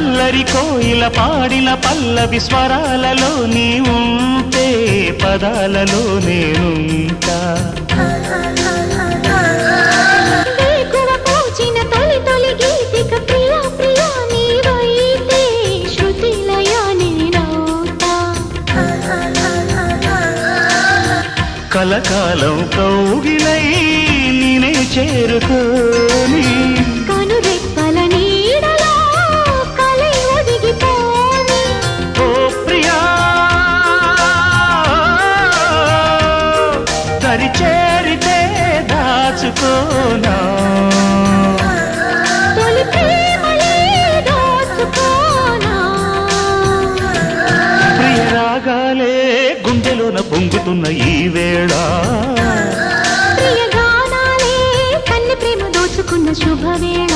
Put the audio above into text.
అల్లరి కోయిల పాడిన పల్లవి స్వరాలలో నీ ఉంటే పదాలలో నేనుంటా కలకాలం కౌగిలై నేనే చేరుకోని కనురెప్పల నీడలో కలై ఒదిగిపోని ఓ ప్రియా దరి చేరితే దాచుకోనా తొలి ప్రేమలే దోచుకోనా ప్రియ రాగాలే గుండెలోన పొంగుతున్న ఈ వేళ ప్రియ గానాలే కన్నె ప్రేమ దోచుకున్న శుభవేళ